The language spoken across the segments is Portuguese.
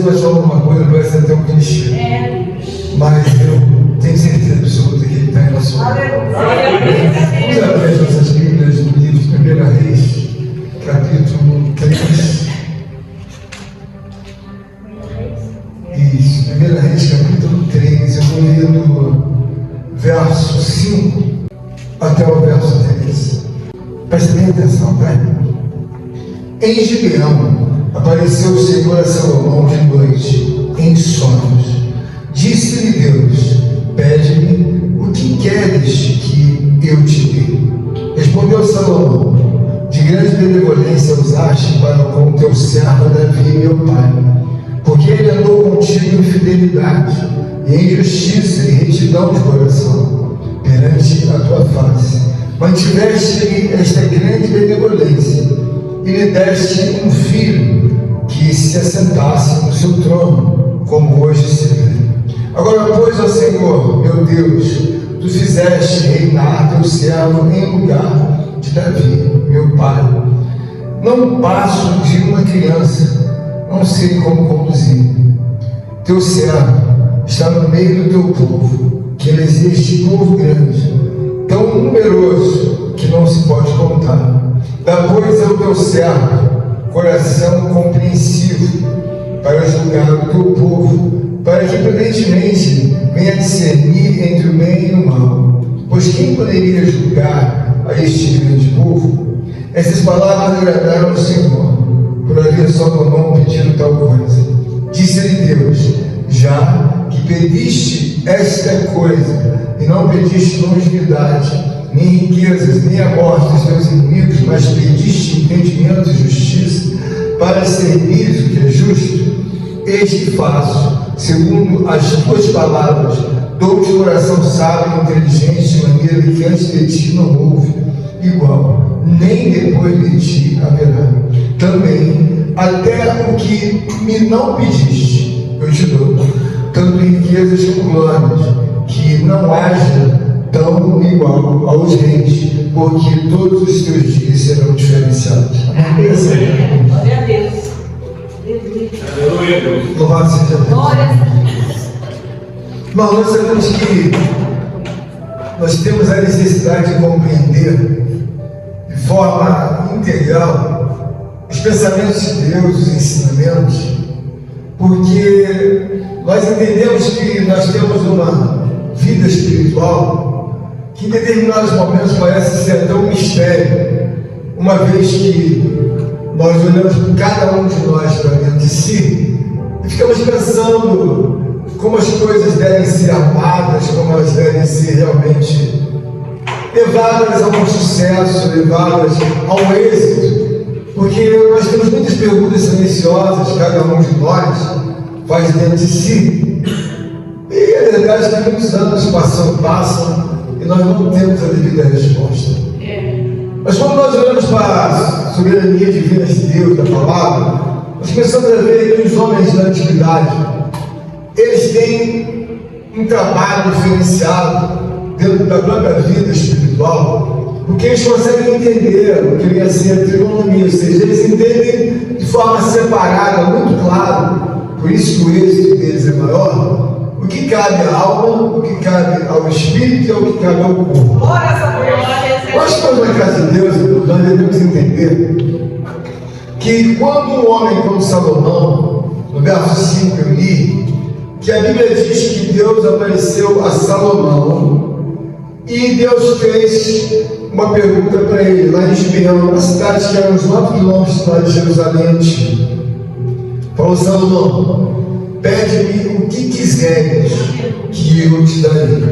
vai falar uma coisa, parece até um clichê. Mas eu tenho certeza absoluta que ele está em nosso coração. Vamos abrir as nossas Bíblias no livro de 1 Reis, capítulo 3. Isso, 1 Reis, capítulo 3. Eu vou ler do verso 5 até o verso 13. Preste bem atenção, tá? Em Gibeão apareceu o Senhor a Salomão de noite, em sonhos. Disse-lhe Deus: pede-me o que queres que eu te dê. Respondeu Salomão: de grande benevolência usaste para com teu servo Davi, meu pai, porque ele andou contigo em fidelidade, e em justiça e retidão de coração, perante a tua face. Mantiveste esta grande benevolência, e lhe deste um filho que se assentasse no seu trono, como hoje se vê. Agora, pois, ó Senhor, meu Deus, tu fizeste reinar teu servo em lugar de Davi, meu pai. Não passo de uma criança, não sei como conduzir. Teu servo está no meio do teu povo, que existe povo grande, tão numeroso que não se pode contar. Dá, pois, ao teu servo coração compreensivo para julgar o teu povo, para que prudentemente venha discernir entre o bem e o mal. Pois quem poderia julgar a este grande povo? Essas palavras agradaram ao Senhor, por haver Salomão pedido tal coisa. Disse-lhe Deus: já que pediste esta coisa, e não pediste longevidade, nem riquezas, nem a morte dos teus inimigos, mas pediste entendimento e justiça, para servir o que é justo, eis que faço, segundo as tuas palavras, dou-te coração sábio e inteligente, de maneira que antes de ti não houve igual, nem depois de ti haverá. Também, até o que me não pediste, eu te dou, tanto riquezas como glórias, que não haja tão igual aos reis, porque todos os teus dias serão diferenciados. Glória a Deus. Aleluia, Deus. Louvado seja Deus. Glória a Deus. Irmão, nós sabemos que nós temos a necessidade de compreender de forma integral os pensamentos de Deus, os ensinamentos, porque nós entendemos que nós temos uma vida espiritual que em determinados momentos parece ser até um mistério, uma vez que nós olhamos cada um de nós para dentro de si e ficamos pensando como as coisas devem ser amadas, como elas devem ser realmente levadas a um sucesso, levadas ao êxito, porque nós temos muitas perguntas silenciosas, cada um de nós faz dentro de si, e a verdade é que muitos anos passam e nós não temos a devida resposta. Mas quando nós olhamos para a soberania divina de Deus, da palavra, nós começamos a ver que os homens da antiguidade, eles têm um trabalho diferenciado dentro da própria vida espiritual, porque eles conseguem entender o que ia ser a trigonomia, ou seja, eles entendem de forma separada, muito claro, por isso que o êxito deles é maior, o que cabe à alma, o que cabe ao espírito e o que cabe ao corpo. Nós estamos na casa de Deus, nós devemos entender que quando um homem como Salomão, no verso 5 eu li, que a Bíblia diz que Deus apareceu a Salomão e Deus fez uma pergunta para ele, lá em Gibeão, uma cidade que era uns 9 quilômetros lá de Jerusalém antiga. Falou: Salomão, pede-me o que quiseres que eu te darei.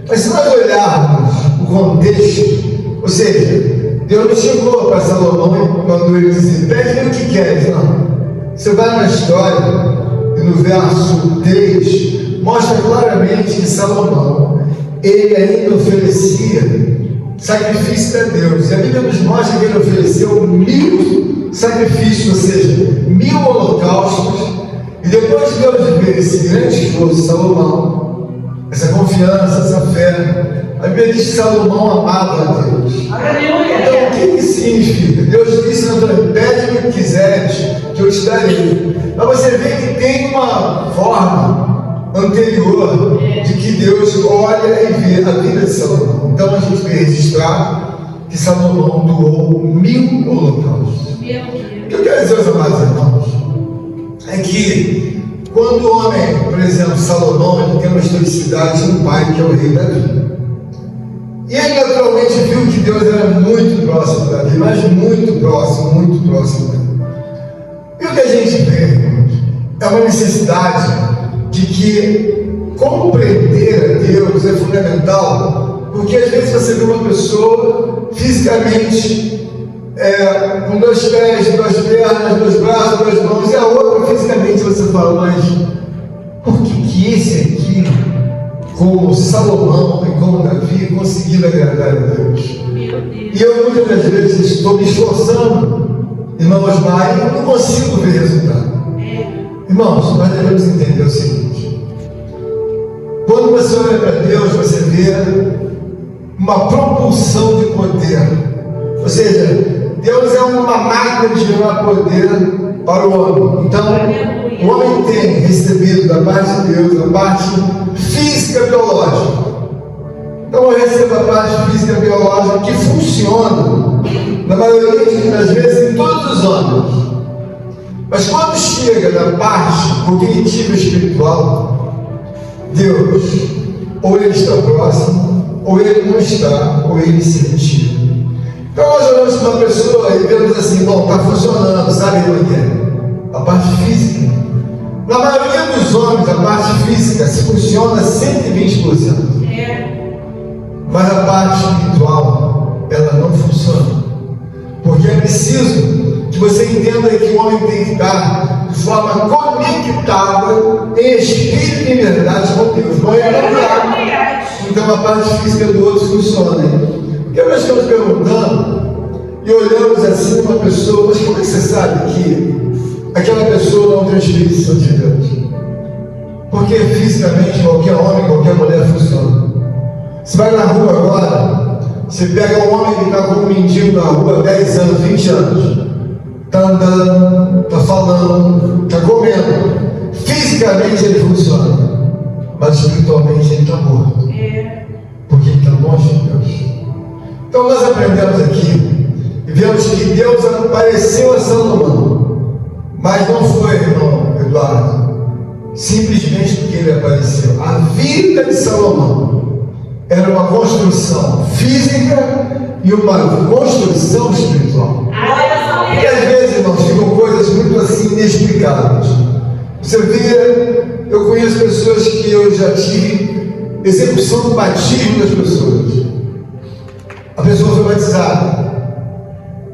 Mas se nós olharmos o contexto, ou seja, Deus não chegou para Salomão e mandou ele dizer: pede-me o que queres. Não. Você vai na história e no verso 3 mostra claramente que Salomão, ele ainda oferecia sacrifício a Deus. E a Bíblia nos mostra que ele ofereceu 1000 sacrifícios, ou seja, 1000 holocaustos. E depois de Deus ver esse grande esforço, Salomão, essa confiança, essa fé, a Bíblia diz que Salomão amava a Deus. Então o que significa? Deus disse: pede-me o que quiseres que eu te darei. Mas você vê que tem uma forma anterior de que Deus olha e vê a vida de Salomão. Então a gente vê registrar que Salomão doou 1000 holocaustos. O que eu quero dizer aos amados irmãos é que quando o homem, por exemplo, Salomão, ele tem uma historicidade de um pai que é o rei Davi. E ele naturalmente viu que Deus era muito próximo de Davi, mas muito próximo dele. E o que a gente vê, irmãos, é uma necessidade de que compreender a Deus é fundamental, porque às vezes você vê uma pessoa fisicamente com 2 pés, 2 pernas, 2 braços, 2 mãos, e a outra fisicamente você fala, mas por que esse aqui, como Salomão e como Davi, conseguiram agradar a Deus? E eu muitas das vezes estou me esforçando, irmãos, mas eu não consigo ver resultado. Irmãos, nós devemos entender o seguinte: quando você olha para Deus, você vê uma propulsão de poder. Ou seja, Deus é uma máquina de gerar poder para o homem. Então, o homem tem recebido da parte de Deus a parte física biológica. Então eu recebo a parte física biológica que funciona, na maioria das vezes, em todos os âmbitos. Mas quando chega na parte cognitiva espiritual, Deus, ou ele está próximo, ou ele não está, ou ele se retira. Então nós olhamos para uma pessoa e vemos assim, bom, está funcionando, sabe o que é? A parte física. Na maioria dos homens, a parte física se funciona 120%. Mas a parte espiritual, ela não funciona. Porque é preciso que você entenda que o homem tem que estar de forma conectada em espírito e em verdade com Deus. Não é verdade. Então a parte física do outro funciona. Porque nós estamos perguntando e olhamos assim uma pessoa, mas como é que você sabe que aquela pessoa não tem o Espírito Santo de Deus? Porque fisicamente qualquer homem, qualquer mulher funciona. Você vai na rua agora, você pega um homem que está com um mendigo na rua há 10 anos, 20 anos, está andando, está falando, está comendo. Fisicamente ele funciona, mas espiritualmente ele está morto. Porque ele está longe de Deus. Então nós aprendemos aqui e vemos que Deus apareceu a Salomão, mas não foi, irmão Eduardo, simplesmente porque ele apareceu. A vida de Salomão era uma construção física e uma construção espiritual. E às vezes, irmãos, ficam coisas muito assim inexplicáveis. Você vê, eu conheço pessoas que eu já tive execução do batismo das pessoas. A pessoa foi batizada,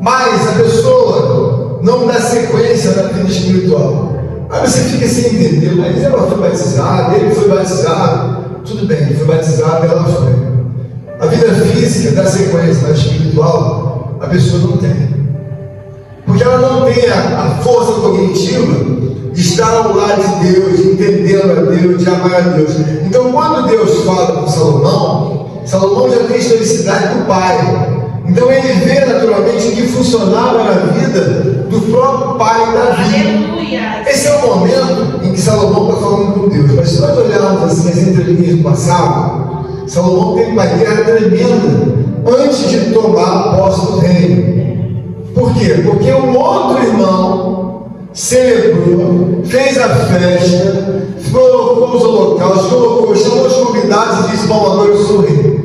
mas a pessoa não dá sequência na vida espiritual. Aí você fica sem entender, mas ela foi batizada, ele foi batizado, tudo bem, ele foi batizado, ela foi. A vida física dá sequência, mas espiritual a pessoa não tem. Porque ela não tem a força cognitiva de estar ao lado de Deus, de entender a Deus, de amar a Deus. Então quando Deus fala com Salomão, Salomão já tem historicidade do pai. Então ele vê naturalmente o que funcionava na vida do próprio pai Davi. Esse é o momento em que Salomão está falando com Deus. Mas se nós olharmos assim as entrelinhas do passado, Salomão teve uma guerra tremenda antes de tomar posse do reino. Por quê? Porque um outro irmão celebrou, fez a festa, colocou os holocaustos, chamou os convidados e disse: bom, agora eu sou rei.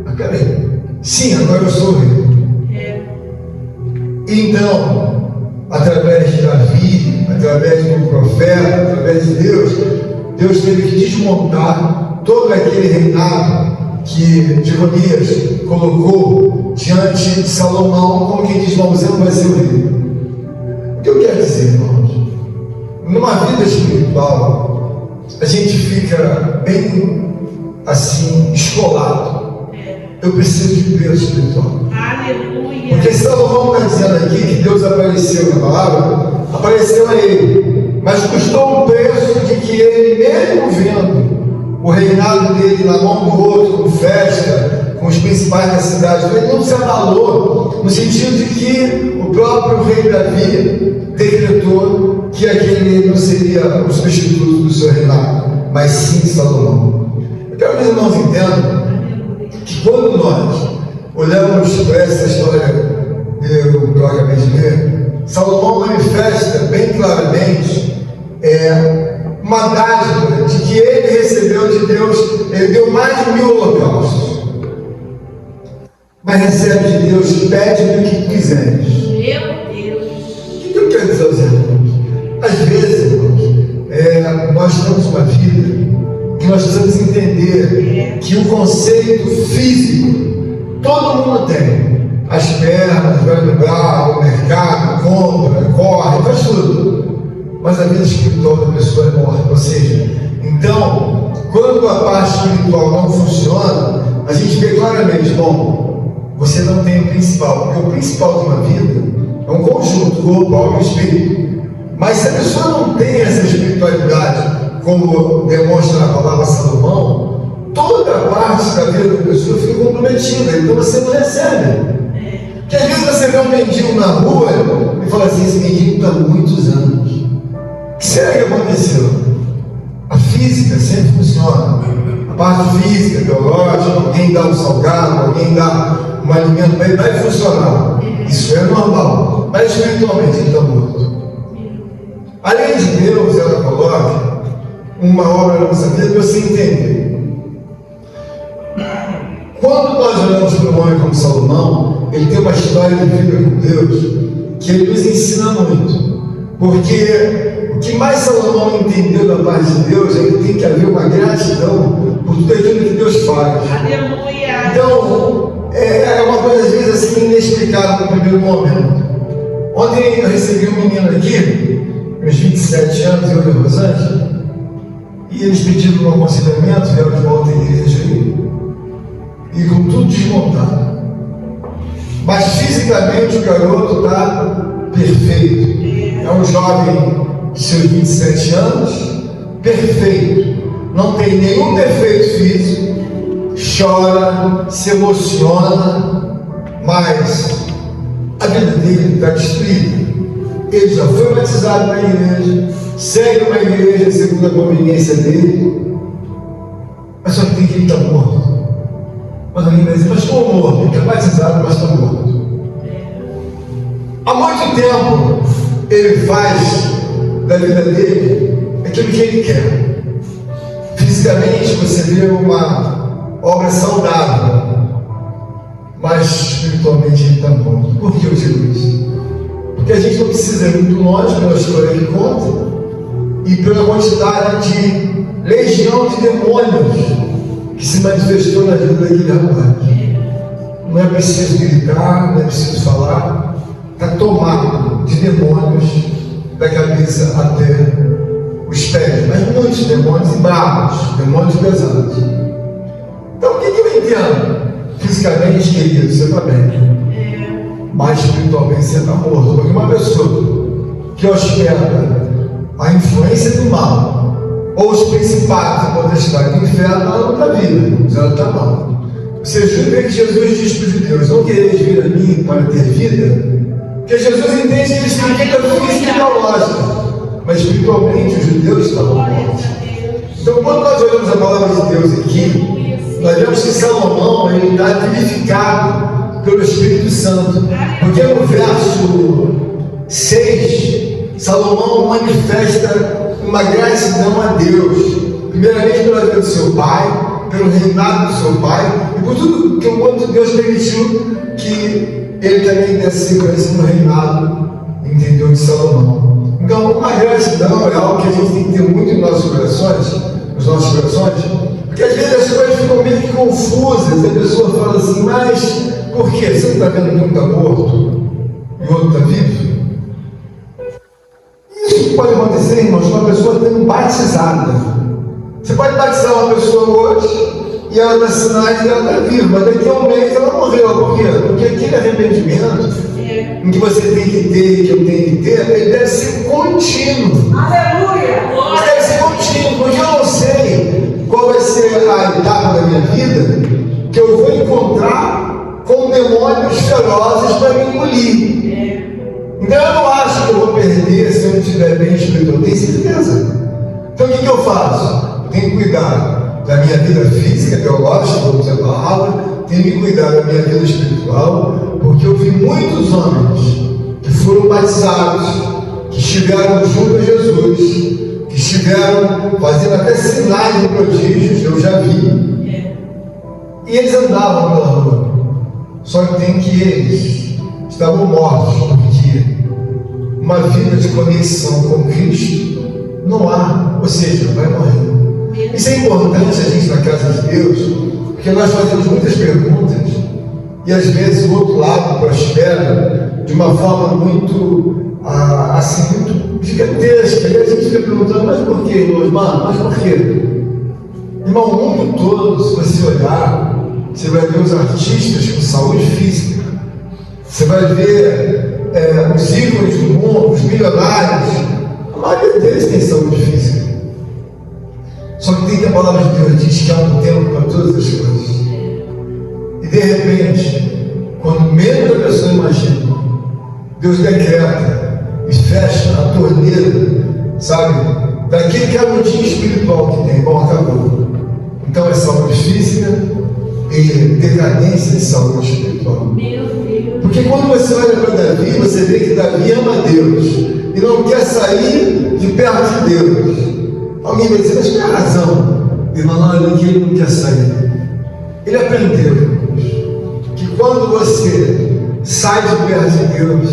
Mas peraí, sim, agora eu sou rei. Então, através de Davi, através do profeta, através de Deus, Deus teve que desmontar todo aquele reinado que Jeremias colocou diante de Salomão, como quem diz: vamos, você não vai ser o rei. O que eu quero dizer, irmãos? Numa vida espiritual, a gente fica bem assim, escolado. Eu preciso de Deus espiritual. Aleluia. Porque Salomão está dizendo aqui que Deus apareceu na palavra, apareceu a ele, mas custou um preço de que ele, mesmo vendo o reinado dele na mão do outro, com festa, com os principais da cidade. Ele não se abalou, no sentido de que o próprio rei Davi decretou que aquele não seria o substituto do seu reinado, mas sim Salomão. Eu quero que os irmãos entendam que quando nós olhamos para essa história que eu acabei de ler, Salomão manifesta bem claramente uma dádiva de que ele recebeu de Deus. Ele deu mais de 1000 holocaustos, mas recebe de Deus, pede o que quiseres. Meu Deus. O que eu quero dizer aos irmãos? Às vezes, irmãos, nós temos uma vida que nós precisamos entender que o conceito físico todo mundo tem. As pernas, vai no braço, o mercado, compra, corre, faz tudo. Mas a vida espiritual da pessoa é morta. Ou seja, então, quando a parte espiritual não funciona, a gente vê claramente, bom, você não tem o principal, porque o principal de uma vida é um conjunto, corpo, alma e espírito. Mas se a pessoa não tem essa espiritualidade, como demonstra a palavra Salomão, toda a parte da vida da pessoa fica comprometida, então você não recebe. Porque às vezes você vê um mendigo na rua e fala assim, esse mendigo está há muitos anos. O que será que aconteceu? A física sempre funciona. A parte física, biológica, alguém dá um salgado, alguém dá um alimento para ele, vai funcionar. Isso é normal. Mas espiritualmente ele está morto. Além de Deus, ela coloca uma obra na nossa vida para você entender. Quando nós olhamos para um homem como Salomão, ele tem uma história de vida com Deus que ele nos ensina muito. Porque o que mais Salomão entendeu da parte de Deus é que tem que haver uma gratidão por tudo aquilo que Deus faz. Aleluia. Então, é uma coisa às vezes assim inexplicável no primeiro momento. Ontem eu recebi um menino aqui, uns 27 anos, eu e Rosângela, e eles pediram um aconselhamento, vieram de volta à igreja aí, e com tudo desmontado. Mas fisicamente o garoto está perfeito. É um jovem de seus 27 anos, perfeito. Não tem nenhum defeito físico, chora, se emociona, mas a vida dele está destruída. Ele já foi batizado na igreja, segue uma igreja segundo a conveniência dele, mas só que tem que ele está morto. Mas alguém vai dizer, mas estou morto, ele está batizado, mas está morto. Há muito tempo ele faz da vida dele aquilo que ele quer. Fisicamente você vê uma obra saudável, mas espiritualmente ele está morto. Por que eu digo isso? Porque a gente não precisa ir muito longe pela história que conta e pela quantidade de legião de demônios que se manifestou na vida daquele rapaz. Não é preciso gritar, não é preciso falar, está tomado de demônios da cabeça até os pés, mas muitos demônios bravos, demônios pesados. Então o que eu entendo? Fisicamente, querido, você está bem, mas espiritualmente você está morto. Porque uma pessoa que hospeda a influência do mal, ou os principados e potestades do inferno, ela não está viva, ela está mal. Você jura que Jesus diz para os judeus, não quereis vir a mim para ter vida? Porque Jesus entende que ele significa física e biológica, mas espiritualmente os judeus estavam mortos. Então quando nós olhamos a palavra de Deus aqui, nós vemos que Salomão ele está vivificado pelo Espírito Santo, porque no verso 6, Salomão manifesta uma gratidão a Deus, primeiramente pela vida do seu pai, pelo reinado do seu pai, e por tudo que o quanto Deus permitiu que ele também desse sequência no reinado, entendeu, de Salomão. Então, uma gratidão é algo que a gente tem que ter muito em nossos corações, porque às vezes as coisas ficam meio que confusas, a pessoa fala assim, mas por quê? Você está vendo que um está morto e o outro está vivo? Isso pode acontecer, irmãos, com uma pessoa tendo batizada. Você pode batizar uma pessoa hoje e ela dá sinais de ela está viva, mas daqui a um mês ela morreu. Por quê? Porque aquele arrependimento em que você tem que ter, que eu tenho que ter, ele deve ser contínuo. Aleluia! Ele deve ser contínuo, porque eu não sei qual vai ser a etapa da minha vida que eu vou encontrar perder se eu não estiver bem espiritual? Tenho certeza. Então o que eu faço? Eu tenho que cuidar da minha vida física, teológica, vamos usar a palavra, tenho que cuidar da minha vida espiritual, porque eu vi muitos homens que foram batizados, que estiveram junto a Jesus, que estiveram fazendo até sinais e prodígios, eu já vi. E eles andavam pela rua. Só que tem que eles estavam mortos, porque uma vida de conexão com Cristo não há, ou seja, vai morrer. Isso é importante a gente na casa de Deus, porque nós fazemos muitas perguntas e às vezes o outro lado prospera de uma forma muito assim, muito gigantesca. E a gente fica perguntando, mas por quê, irmãos? Mas por quê? Irmão, o mundo todo, se você olhar, você vai ver os artistas com saúde física, você vai ver os ícones do mundo, os milionários, a maioria deles tem saúde física. Só que tem que a palavra de Deus diz que há um tempo para todas as coisas. E de repente, quando menos a pessoa imagina, Deus decreta e fecha a torneira, sabe, daquele canudinho espiritual que tem. Bom, acabou. Então é saúde física e decadência de saúde espiritual. Porque quando você olha para Davi, você vê que Davi ama Deus e não quer sair de perto de Deus. Alguém vai dizer, mas qual é a razão? Irmão, olha que ele não quer sair. Ele aprendeu, irmãos, que quando você sai de perto de Deus,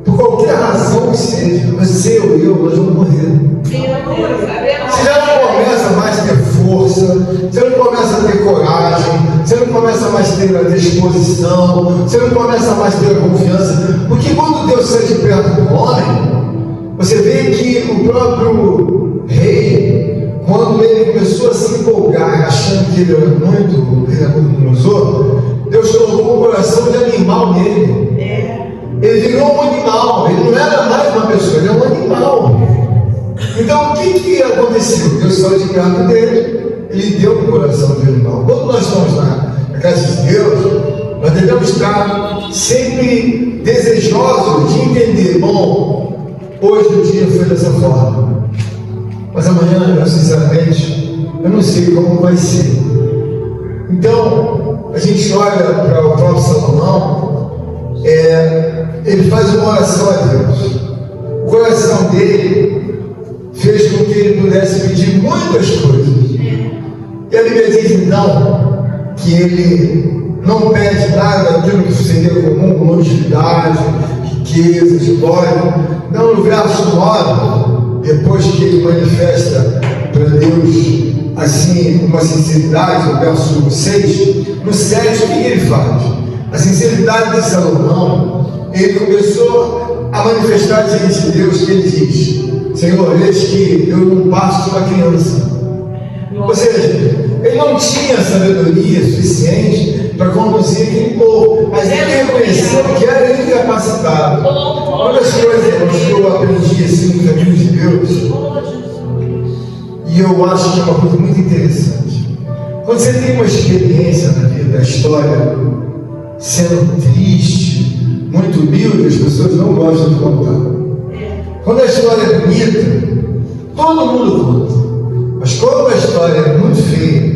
por qualquer razão que seja, você ou eu, nós vamos morrer. Você já não começa mais a ter força, você não começa a ter coragem, você não começa mais a ter a disposição, você não começa mais a ter a confiança, porque quando Deus sai de perto do homem, você vê que o próprio rei, quando ele começou a se empolgar, achando que ele era muito ilusor, Deus colocou um coração de animal nele. Ele virou um animal, ele não era mais uma pessoa, ele é um animal. Então o que aconteceu? Deus saiu de perto dele, ele deu um coração de animal. Quando nós estamos na casa de Deus, nós devemos estar sempre desejosos de entender, bom, hoje o dia foi dessa forma, mas amanhã, eu sinceramente, eu não sei como vai ser. Então, a gente olha para o próprio Salomão, ele faz uma oração a Deus. O coração dele fez com que ele pudesse pedir muitas coisas. E a Bíblia diz então que ele não pede nada daquilo que seria comum, longevidade, riquezas, glória. Não, no verso 9, depois que ele manifesta para Deus assim uma sinceridade, no verso 6, no 7, o que ele faz? A sinceridade de Salomão, ele começou a manifestar diante de Deus, que ele diz: Senhor, eis que eu não passo de uma criança. Ou seja, ele não tinha sabedoria suficiente para conduzir aquele povo, mas ele reconheceu que era incapacitado. Uma das coisas que eu aprendi assim no caminho de Deus, e eu acho que é uma coisa muito interessante, quando você tem uma experiência na vida, a história sendo triste, muito humilde, as pessoas não gostam de contar. Quando a história é bonita, todo mundo conta. Mas quando a história é muito feia,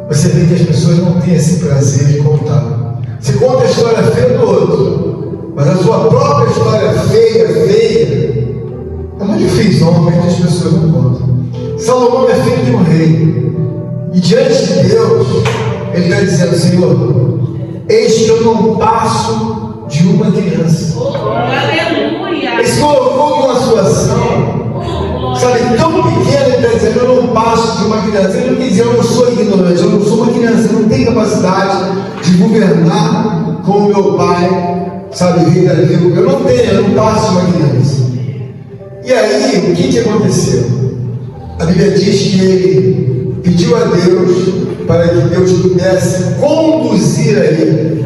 você vê que as pessoas não têm esse prazer de contar. Você conta a história feia do outro, mas a sua própria história feia, é muito difícil, normalmente as pessoas não contam. Salomão é filho de um rei, e diante de Deus, ele está dizendo: Senhor, eis que eu não passo de uma criança. Aleluia! Ele se colocou numa situação, sabe, tão pequena, ele está dizendo: eu não passo de uma criança. Ele não quer dizer: eu não sou ignorante, eu não sou uma criança, eu não tenho capacidade de governar como meu pai, sabe, rei Davi. Eu não tenho, eu não passo de uma criança. E aí, o que aconteceu? A Bíblia diz que ele pediu a Deus para que Deus pudesse conduzir a ele.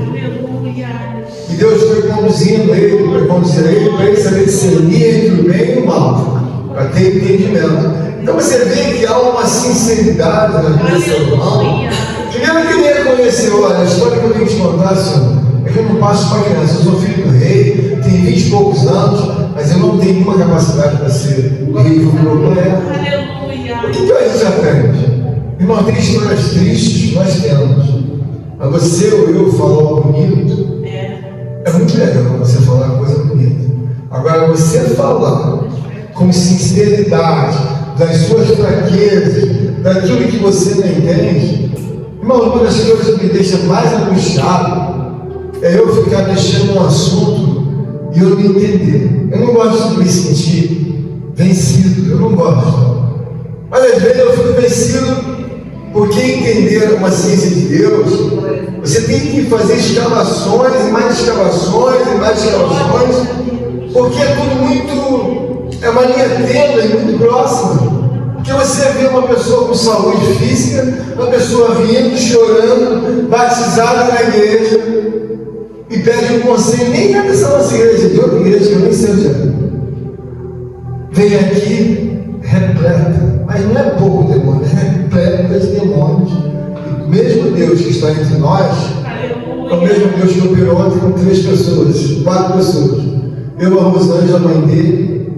E Deus foi conduzindo ele, para ele saber discernir entre o bem e o mal, para ter entendimento. Então você vê que há uma sinceridade na vida de Salomão. Primeiro que ele reconheceu: olha, a história que eu tenho que te contar, Senhor, é que eu não passo para criança, eu sou filho do rei, tem 20 e poucos anos, mas eu não tenho nenhuma capacidade para ser rei do meu planeta. Aleluia. O que a gente aprende? Irmão, tem histórias tristes, nós temos. Mas você ou eu falar algo bonito, é muito legal você falar coisa bonita. Agora, você falar com sinceridade das suas fraquezas, daquilo que você não entende, irmão, uma das coisas que me deixa mais angustiado é eu ficar mexendo num assunto e eu não entender. Eu não gosto de me sentir vencido, eu não gosto. Mas às vezes eu fico vencido porque entender uma ciência de Deus, você tem que fazer escavações e mais escavações e mais escavações, porque é tudo muito, é uma linha tênue e muito próxima. Porque você vê uma pessoa com saúde física, uma pessoa rindo, chorando, batizada na igreja, e pede um conselho, nem é dessa nossa igreja, de outra igreja que eu nem sei onde é. Vem aqui repleta, mas não é pouco demônio, é repleta de demônios. E o mesmo Deus que está entre nós, é o mesmo Deus que operou ontem com 3 pessoas, 4 pessoas. Eu, a Rosângela, a mãe dele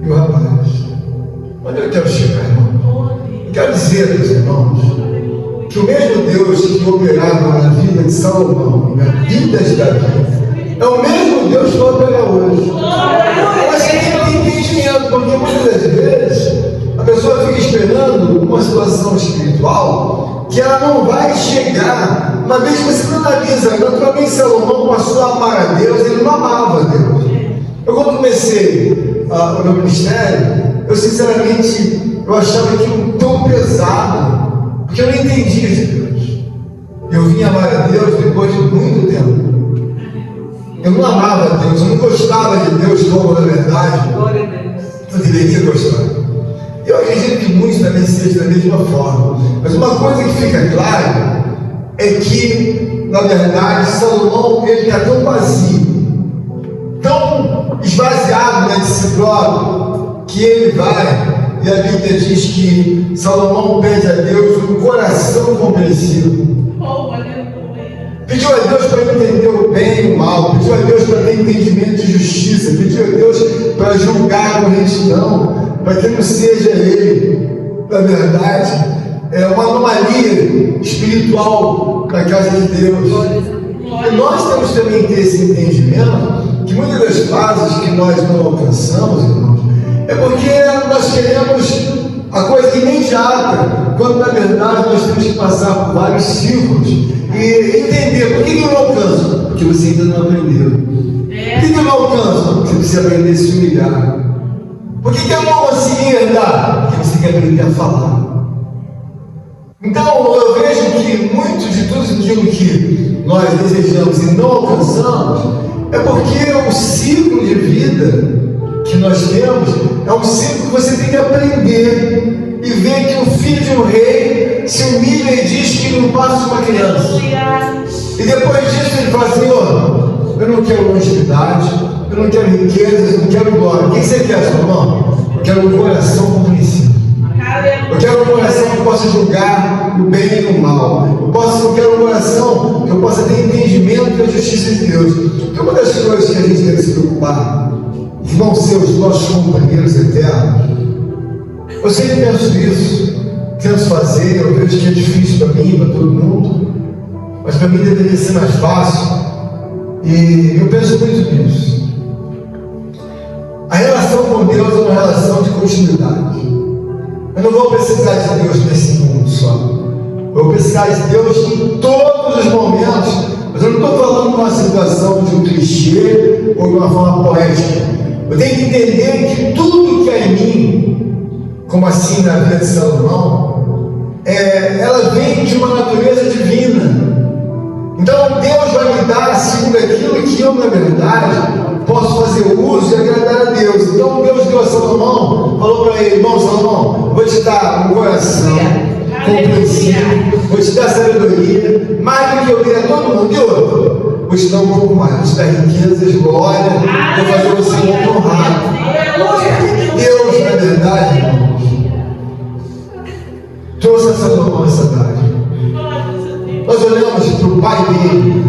e o rapaz. Onde eu quero chegar, irmão? Quero dizer, meus irmãos, que o mesmo Deus que operava na vida de Salomão e na vida de Davi, é o mesmo Deus que vai operar hoje. Mas você tem que ter entendimento, porque muitas das vezes a pessoa fica esperando uma situação espiritual que ela não vai chegar. Uma vez que você não analisa, naturalmente Salomão passou a amar a Deus, ele não amava a Deus. Eu, quando comecei o meu ministério, eu sinceramente eu achava aquilo tão pesado, porque eu não entendia de Deus. Eu vim amar a Deus depois de muito tempo. Eu não amava a Deus, eu não gostava de Deus como na verdade eu deveria gostar. Eu acredito que muitos também sejam da mesma forma. Mas uma coisa que fica clara é que, na verdade, Salomão ele está tão vazio, tão esvaziado de si próprio, que ele vai, e a Bíblia diz que Salomão pede a Deus um coração compreensivo. Pediu a Deus para entender o bem e o mal, pediu a Deus para ter entendimento de justiça, pediu a Deus para julgar com retidão, para que não seja ele, na verdade, uma anomalia espiritual na casa de Deus. E nós temos também que ter esse entendimento, que muitas das fases que nós não alcançamos, irmãos, é porque nós queremos a coisa imediata, quando na verdade nós temos que passar por vários ciclos e entender por que eu não alcanço? Porque você ainda não aprendeu. Por que eu não alcanço? Porque você precisa aprender a se humilhar. Por que eu não consegui herdar? Porque você quer aprender a falar. Então eu vejo que muito de tudo aquilo que nós desejamos e não alcançamos é porque o ciclo de vida que nós temos é um ciclo que você tem que aprender e ver que o filho de um rei se humilha e diz que não passa uma criança. E depois disso ele fala: Senhor, eu não quero longevidade, eu não quero riquezas, eu não quero glória. O que você quer, seu irmão? Eu quero um coração compreensivo. Eu quero um coração que possa julgar o bem e o mal. Eu quero um coração que eu possa ter entendimento da justiça de Deus. Porque uma das coisas que a gente deve se preocupar, que vão ser os nossos companheiros eternos, eu sempre penso isso, tento fazer, eu vejo que é difícil para mim, para todo mundo, mas para mim deveria ser mais fácil, e eu penso muito nisso. A relação com Deus é uma relação de continuidade. Eu não vou precisar de Deus nesse mundo só, eu vou precisar de Deus em todos os momentos, mas eu não estou falando de uma situação de um clichê ou de uma forma poética. Eu tenho que entender que tudo que é em mim, como assim na vida de Salomão, ela vem de uma natureza divina. Então Deus vai me dar segundo aquilo que eu, na verdade, posso fazer uso e agradar a Deus. Então Deus deu a Salomão, falou para ele: irmão Salomão, vou te dar um coração compreensivo, vou te dar sabedoria, mais do que eu dei a todo mundo. E outro, vou te dar um pouco mais, vou te dar riquezas, glória, vou fazer você muito honrado. Deus, na verdade, irmãos, trouxe a Salomão essa dádiva. Nós olhamos para o pai dele,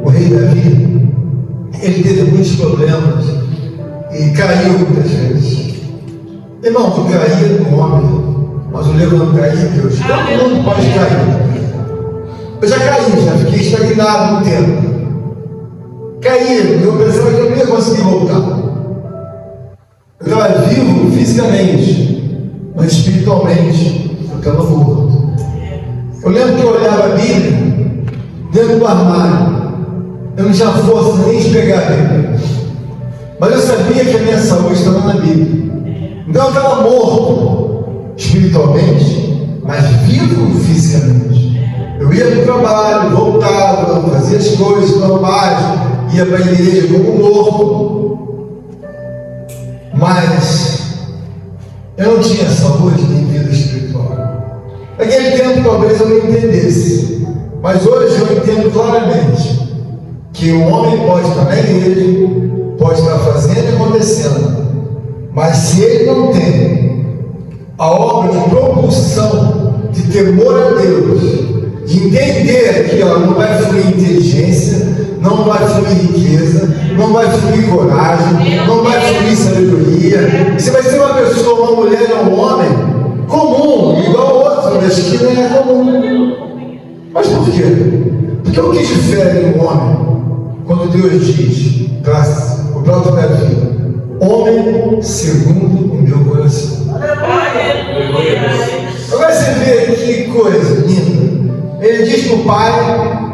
o rei Davi. Ele teve muitos problemas caiu muitas vezes. Irmão, tu caía no homem, mas o levantar de Deus. Todo mundo pode cair. Eu já caí, já fiquei estagnado no tempo. Caí, eu pensava que eu não ia conseguir voltar. Eu estava vivo fisicamente, mas espiritualmente eu estava morto. Eu lembro que eu olhava a Bíblia dentro do armário. Eu não tinha força nem de pegar a Bíblia. Mas eu sabia que a minha saúde estava na Bíblia. Então eu estava morto espiritualmente, mas vivo fisicamente. Eu ia para o trabalho, voltava, fazia as coisas normais, ia para a igreja como morto. Mas eu não tinha saúde nem vida espiritual. Naquele tempo talvez eu não entendesse, mas hoje eu entendo claramente que o homem pode estar na igreja, pode estar fazendo e acontecendo, mas se ele não tem a obra de propulsão, de temor a Deus, de entender que não vai fluir inteligência, não vai fluir riqueza, não vai fluir coragem, não vai fluir sabedoria, você vai ser uma pessoa, uma mulher ou um homem comum, igual ao outro, mas que não é comum. Mas por quê? Porque o que difere um homem quando Deus diz para o próprio Davi: homem segundo o meu coração? Agora você vê que coisa linda. Ele diz para o pai: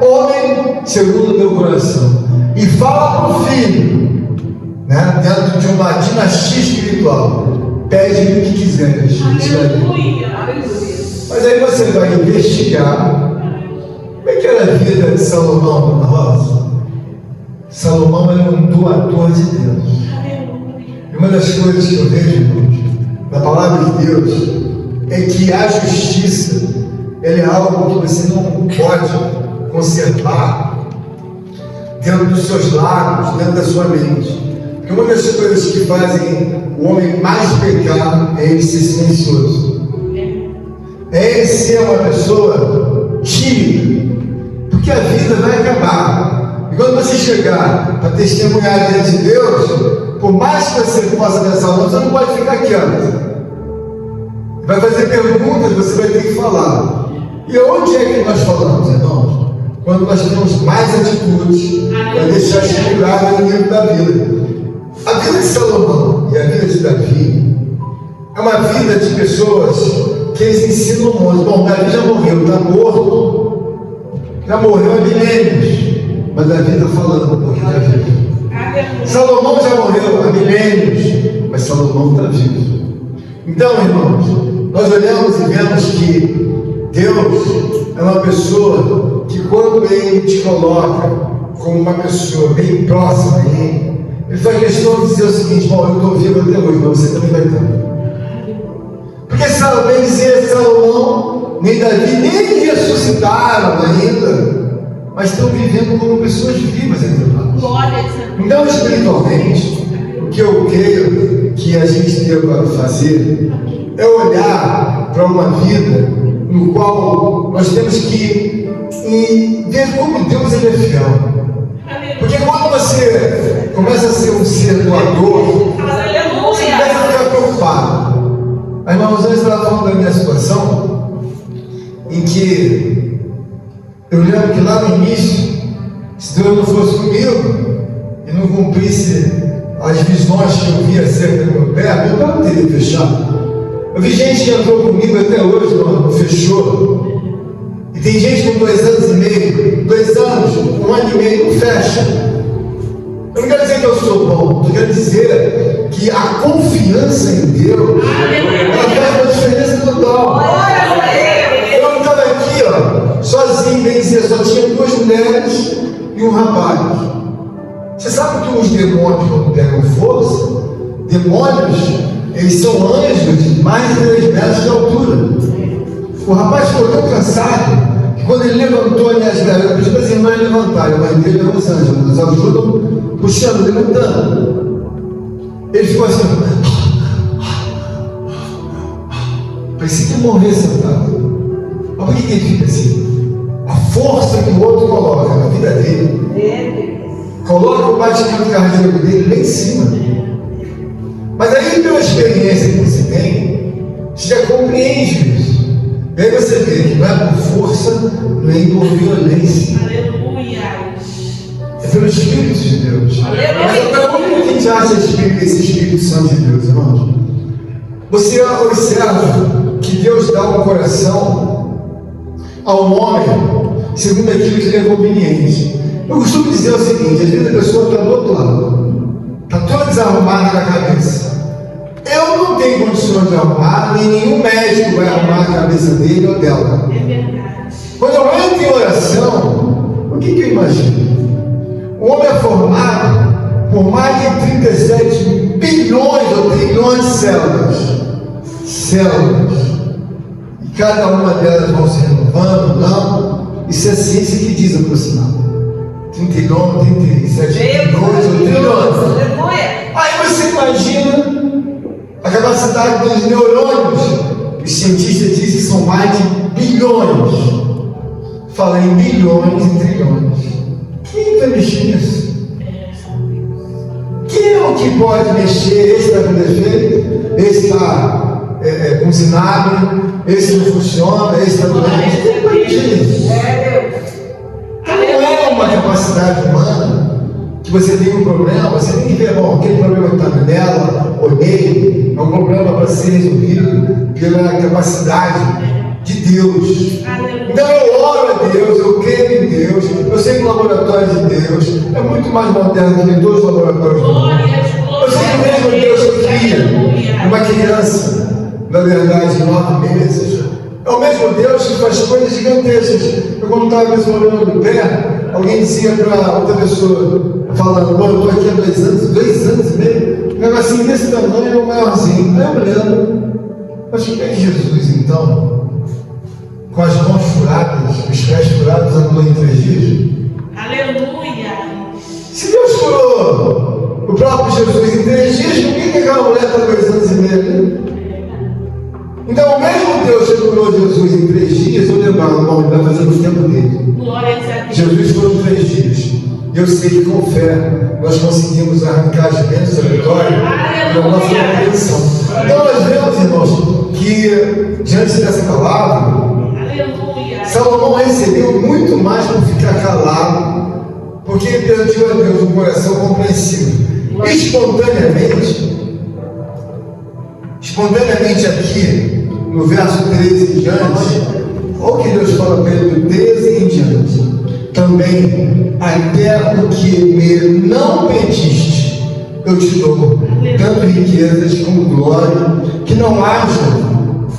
homem segundo o meu coração. E fala para o filho, né, dentro de uma dinastia espiritual: pede o que quiseres. Mas aí você vai investigar como é que era a vida de Salomão, dona Rosa. Salomão era um doador de Deus. E uma das coisas que eu vejo, irmãos, na palavra de Deus, é que a justiça, ela é algo que você não pode conservar dentro dos seus lábios, dentro da sua mente. Porque uma das coisas que fazem o homem mais pecar é ele ser silencioso. É ele ser uma pessoa tímida. Porque a vida vai acabar. E quando você chegar para testemunhar diante de Deus, por mais que você possa pensar, você não pode ficar quieto. Vai fazer perguntas, você vai ter que falar. E onde é que nós falamos, irmãos? Quando nós temos mais atitudes para deixar escriturado no livro da vida. A vida de Salomão e a vida de Davi é uma vida de pessoas que eles ensinam muito. Bom, Davi já morreu, está morto. Já morreu há milênios. Mas Davi está falando um pouquinho da vida. Salomão já morreu há milênios, mas Salomão está vivo. Então, irmãos, nós olhamos e vemos que Deus é uma pessoa que, quando Ele te coloca como uma pessoa bem próxima a Ele, Ele faz questão de dizer o seguinte: bom, eu estou vivo até hoje, mas você também vai estar. Porque bem dizer, Salomão, nem Davi, nem ressuscitaram ainda, mas estão vivendo como pessoas vivas entre nós. Então, espiritualmente, o que eu creio que a gente deva fazer é olhar para uma vida no qual nós temos que ver como Deus ele é fiel. Porque quando você começa a ser um ser doador, você começa a ficar preocupado. A irmã Rosana estava falando da minha situação, em que eu lembro que lá no início, se Deus não fosse comigo e não cumprisse as visões que eu via acerca do meu pé, meu pé não teria fechado. Eu vi gente que entrou comigo até hoje, não fechou. E tem gente com 2 anos e meio, 2 anos, 1 ano e meio, não fecha. Eu não quero dizer que eu sou bom, eu quero dizer que a confiança em Deus, ela faz uma diferença total. Eu estava aqui, sozinho, bem dizer, só tinha 2 mulheres e um rapaz. Você sabe que os demônios, quando pegam força, demônios, eles são anjos de mais de 3 metros de altura. O rapaz ficou tão cansado que quando ele levantou ali as pernas, eu pedi para as irmãs levantarem, a mãe dele é os anjos, nos ajudam puxando, levantando. Ele ficou assim, parecia que ia morrer sentado. Mas por que ele fica assim? A força que o outro coloca na vida dele, coloca o batimento cardíaco dele lá em cima. experiência que você tem, você já compreende isso. E aí você vê que não é por força, nem por violência. Aleluia. É pelo Espírito de Deus. Mas agora, como que a gente acha esse Espírito Santo de Deus, irmãos? Você observa que Deus dá um coração ao homem segundo aquilo que lhe é conveniente. Eu costumo dizer o seguinte: às vezes a pessoa está do outro lado, está toda desarrumada na cabeça. Eu não tenho condições de arrumar, nem nenhum médico vai arrumar a cabeça dele ou dela. É verdade. Quando eu entro em oração, o que eu imagino? O homem é formado por mais de 37 bilhões ou trilhões de células. E cada uma delas vão se renovando, não? Isso é a ciência que diz, aproximado. 37 bilhões ou trilhões. Aí você imagina a capacidade dos neurônios. Os cientistas dizem que são mais de bilhões. Fala em bilhões e trilhões. Quem vai mexer nisso? Quem é o que pode mexer? Esse está com defeito, esse está com sinal, esse não funciona, esse está doente. Quem vai mexer nisso? Então não é uma capacidade humana que você tem um problema, você tem que ver, bom, aquele problema que está nela ou nele é um problema para ser resolvido pela capacidade de Deus. Então eu oro a Deus, eu creio em Deus, eu sei que o laboratório de Deus é muito mais moderno do que todos os laboratórios do mundo. Eu sei que o mesmo Deus que cria uma criança, na verdade, de 9 meses, é o mesmo Deus que faz coisas gigantescas. Eu, quando estava me olhando do pé, alguém dizia para outra pessoa, falando: bom, eu estou aqui há 2 anos e meio, um negocinho desse tamanho, maiorzinho. Aí eu olhando, mas o que é Jesus então? Com as mãos furadas, os pés furados, andou em 3 dias? Aleluia. Se Deus curou o próprio Jesus em 3 dias, por que aquela mulher está 2 anos e meio? Então, o mesmo Deus que curou Jesus em 3 dias, eu lembrava, bom, ele vai fazer no tempo dele. Glória a Deus. Jesus foram 3 dias. Eu sei que com fé nós conseguimos arrancar as bênçãos da vitória da nossa compreensão. Então, nós vemos, irmãos, que diante dessa palavra, Salomão recebeu muito mais por ficar calado, porque ele pediu a Deus um coração compreensivo. Espontaneamente aqui, no verso 13 em diante, olha o que Deus fala para ele do 13 em diante. Também, até o que me não pediste, eu te dou, tanto riquezas como glória, que não haja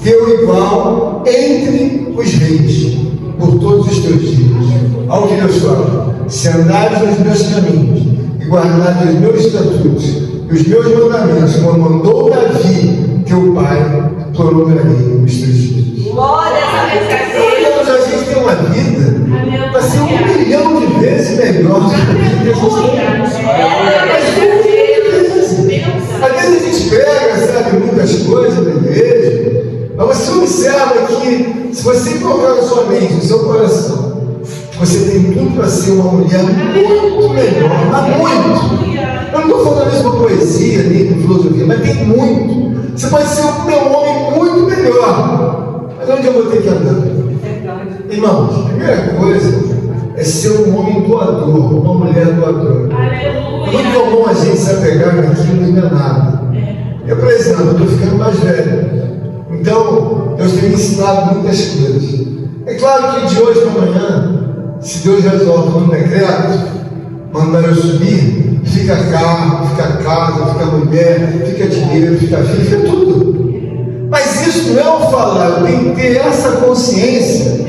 teu igual entre os reis, por todos os teus dias. Olha o que Deus fala: se andares nos meus caminhos, e guardares os meus estatutos, e os meus mandamentos, como mandou Davi, teu pai, prolongarei os teus dias. Glória a Deus. A gente tem uma vida para ser 1 milhão de vezes melhor do que a gente tem. Às vezes a gente pega, sabe, muitas coisas na igreja, mas você observa que, se você colocar na sua mente, no seu coração, você tem tudo para ser uma mulher muito melhor, mas muito. Eu não estou falando isso com poesia, nem com filosofia, mas tem muito. Você pode ser um homem muito melhor, mas onde eu vou ter que andar? Irmãos, a primeira coisa é ser um homem doador, uma mulher doadora. É muito comum a gente se apegar naquilo e não é nada. Eu, por exemplo, eu estou ficando mais velho, então Deus tem me ensinado muitas coisas. É claro que de hoje para amanhã, se Deus resolve um decreto, mandar eu subir, fica carro, fica casa, fica mulher, fica dinheiro, fica filho, fica tudo. Mas isso não é o falar, eu tenho que ter essa consciência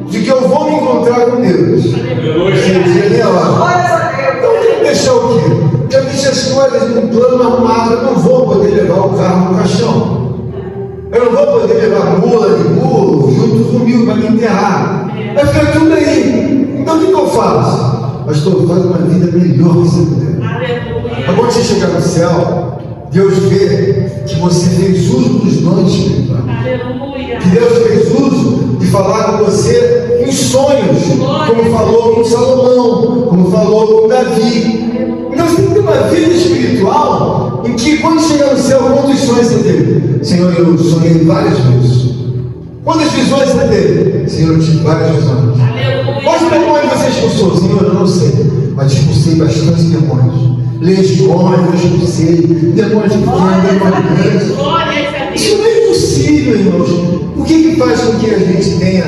de que eu vou me encontrar com Deus. Então eu tenho que deixar o quê? Eu deixo as coisas num plano armado, eu não vou poder levar o carro no caixão. Eu não vou poder levar mula de burro junto comigo para me enterrar. Vai ficar tudo aí. Então o que eu faço? Pastor, faz uma vida melhor que você puder. Mas quando você chegar no céu, Deus vê que você fez uso dos dons espirituais. Que Deus fez uso de falar com você em sonhos, como falou com Salomão, como falou com Davi. Então você tem que ter uma vida espiritual Em que quando chegar no céu, quantos sonhos você teve? Senhor, eu sonhei várias vezes. Quantas visões você teve? Senhor, eu tive várias visões. Quantos demônios você expulsou? Senhor, eu não sei, mas expulsei bastante demônios. Legiões eu expulsei, demônios pequenos, demônios grandes. Isso não é impossível, irmãos. O que faz com que a gente tenha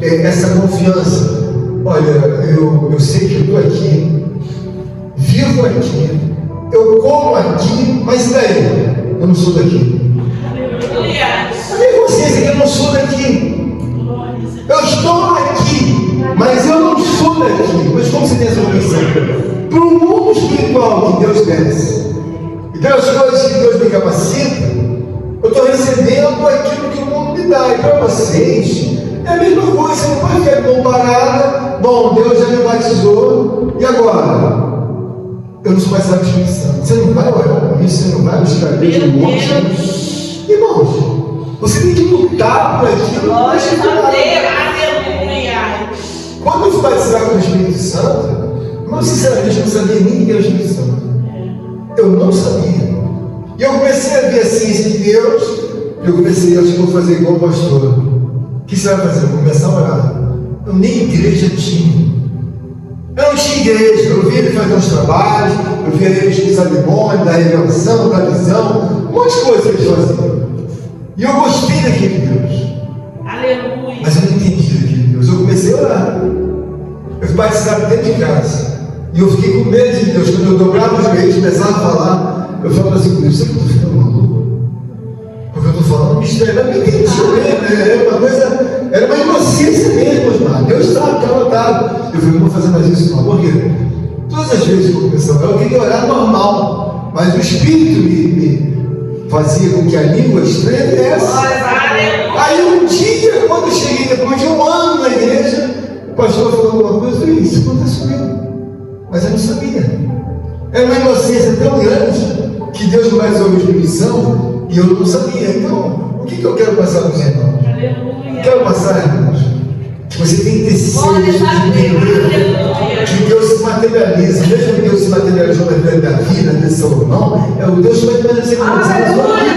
essa confiança? Olha, eu sei que eu estou aqui, vivo aqui, eu como aqui, mas e daí? Eu não sou daqui. A minha consciência é que eu não sou daqui. Eu estou aqui, mas eu não sou daqui. Mas como você tem essa convicção? Para o mundo espiritual que Deus desce, e pelas coisas que Deus me capacita, eu estou recebendo aquilo que o mundo me dá. E para vocês, é a mesma coisa. Você não pode ficar de mão parada. Bom, Deus já me batizou, e agora? Eu não sou mais do Espírito Santo. Você não vai orar por isso, você não vai buscar Deus no monte. Irmãos, você tem que lutar por aquilo. Quando eu fui batizado com o Espírito Santo, mas sinceramente eu não sabia nem o que era o Espírito Santo. Eu não sabia. E eu comecei a ver a ciência de Deus. Eu comecei, acho que vou fazer igual o pastor. O que você vai fazer? Eu vou começar a orar. Eu nem igreja tinha. Eu não tinha igreja. Eu vi ele fazer uns trabalhos, eu vi ele expulsar demônio, da revelação, da visão, um monte de coisa que eles faziam. E eu gostei daquele Deus. Aleluia. Mas eu não entendi daquele Deus. Eu comecei a orar. Eu fui batizado dentro de casa. E eu fiquei com medo de Deus. Quando eu dobrava os joelhos, começava a falar, eu falava assim comigo, você que eu estou ficando maluco? Porque eu estou falando mistério. Eu não entendi mesmo. Era uma coisa, era uma inocência mesmo, irmão. Deus sabe, está anotado. Eu falei, não vou fazer mais isso não. Por quê? Todas as vezes que eu comecei a orar, eu queria orar normal. Mas o Espírito me fazia com que a língua estranha viesse. Aí um dia, quando eu cheguei depois de um ano na igreja, o pastor falou alguma coisa, eu falei, isso acontece comigo. Mas eu não sabia. Era uma inocência tão grande que Deus não vai resolver a missão e eu não sabia. Então, o que eu quero passar para os irmãos? Eu quero passar, irmãos, que você tem que ter sede de entender que Deus se materializa. Mesmo que Deus se materializou na vida da vida, desse Salomão, é o Deus que vai permanecer com você na sua vida.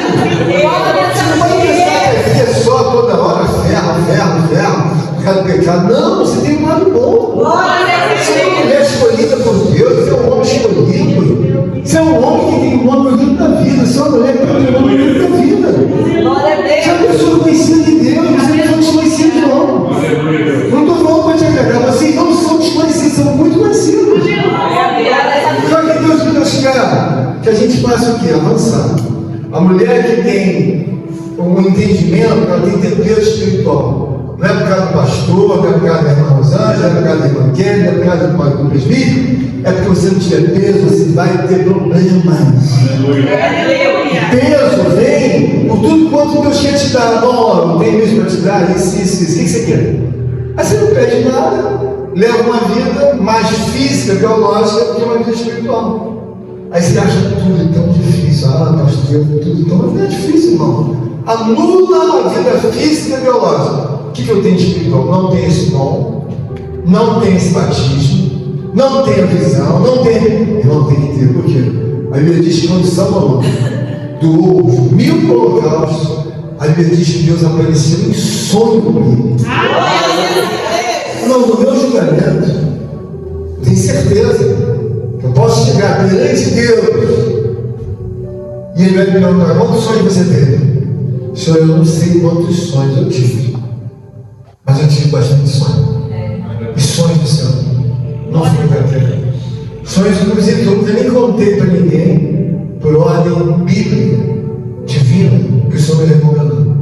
Você não vai pensar que aqui é só toda hora ferro, pecado. Não, você tem um lado bom. Você é uma mulher escolhida por Deus, você é um homem escolhido. Você é um homem que tem um homem bonito da vida, você é uma mulher que tem um homem bonito da vida. Você é uma pessoa conhecida de Deus, você não são desconhecidos, não. Não estou falando para te agradar, vocês não são desconhecidos, são muito conhecidos. Só que Deus quer que a gente faça o quê? Avançar. A mulher que tem um entendimento, ela tem tempero espiritual. Não é por causa do pastor, não é por causa da irmã Rosângela, não é por causa da irmã Kelly, não é por causa do presbítero, é porque você não tiver peso, você vai ter problemas. Peso vem por tudo quanto Deus quer te dar. Não tem mesmo para te dar, isso. O que você quer? Aí você não pede nada, leva uma vida mais física, biológica, do que uma vida espiritual. Aí você acha tudo tão difícil. Pastor, tudo tão é difícil, irmão. Anula a vida física e biológica. O que eu tenho de espiritual? Não tenho esse dom, não tenho esse batismo, não tenho visão, não tenho. Eu não tenho que ter, por quê? A Bíblia diz que quando Salomão doou 1000 holocaustos, a Bíblia diz que Deus apareceu em sonho comigo. Não, no meu julgamento, eu tenho certeza que eu posso chegar perante Deus e Ele vai me perguntar: quantos sonhos você teve? Senhor, eu não sei quantos sonhos eu tive, mas eu tive bastante sonho. E sonhos do Senhor não fui para ter. Sonhos, inclusive, que eu nem contei para ninguém, por ordem bíblica, divina, que o Senhor me recomendou.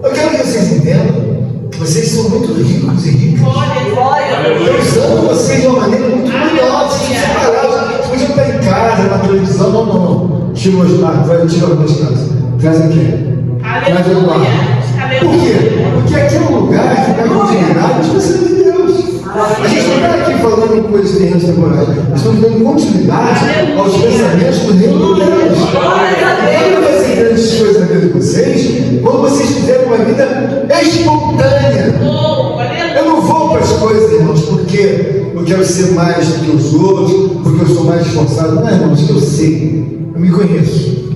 Eu quero que vocês entendam que vocês são muito ricos e ricas. Deus ama vocês de uma maneira muito melhor. Vocês estão separados. Vocês podiam estar em casa, na televisão. Não. Tira o Osmar, tira o de casa. Traz aqui. Traz o Osmar. Por quê? Porque aqui é um lugar que dá continuidade de você de Deus. A gente não está aqui falando em coisas terrenas temporais. Nós estamos dando continuidade aos pensamentos do reino de Deus. Quando vai ser grandes coisas na vida de vocês, quando vocês fizerem uma vida espontânea. Eu não vou para as coisas, irmãos, porque eu quero ser mais do que os outros, porque eu sou mais esforçado. Não, irmãos, eu sei. Eu me conheço.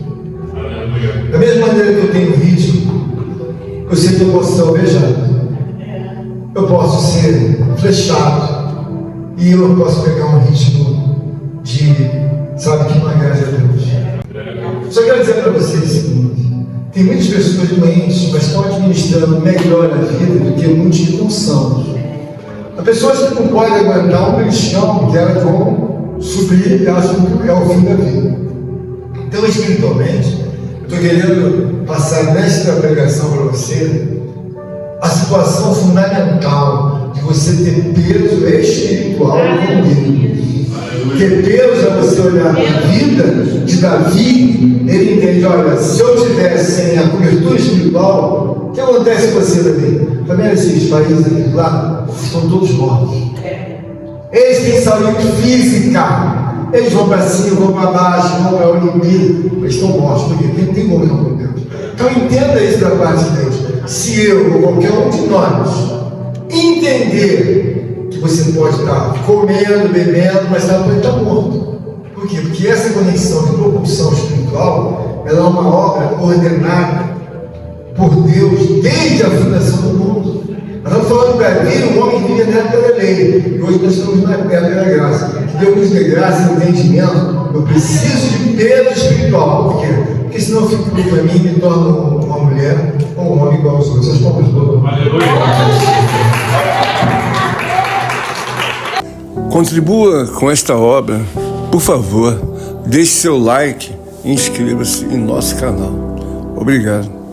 Da mesma maneira que eu tenho ritmo, eu sei que eu posso ser alvejado. Eu posso ser flechado. E eu posso pegar um ritmo de, sabe, que não agrade a Deus. Só quero dizer para vocês o seguinte: tem muitas pessoas doentes, mas estão administrando melhor a vida do que muitos que não são. Há pessoas que não podem aguentar um beliscão que elas vão suprir e acham que é o fim da vida. Então, espiritualmente, eu estou querendo passar nesta pregação para você a situação fundamental de você ter peso espiritual com Deus. Ter peso é você olhar para a vida de Davi. Ele entende: olha, se eu tivesse sem a cobertura espiritual, o que acontece com você, Davi? Também esses países aqui lá estão todos mortos. Eles têm saúde física, eles vão para cima, vão para baixo, vão para a Olimpíada, eles estão mortos, porque tem comunhão com Deus. Então entenda isso da parte de Deus. Se eu ou qualquer um de nós entender que você pode estar comendo, bebendo, mas pode estar morto. Por quê? Porque essa conexão de propulsão espiritual, ela é uma obra ordenada por Deus desde a fundação do mundo. Nós estamos falando da lei, um homem que vive na época da lei, e hoje nós estamos na época da graça. Que Deus nos dê graça e entendimento. Eu preciso de peso espiritual. Por quê? Porque senão eu fico para mim e me torno uma mulher ou um homem igual aos outros. As palmas do Aleluia. Contribua com esta obra, por favor, deixe seu like e inscreva-se em nosso canal. Obrigado.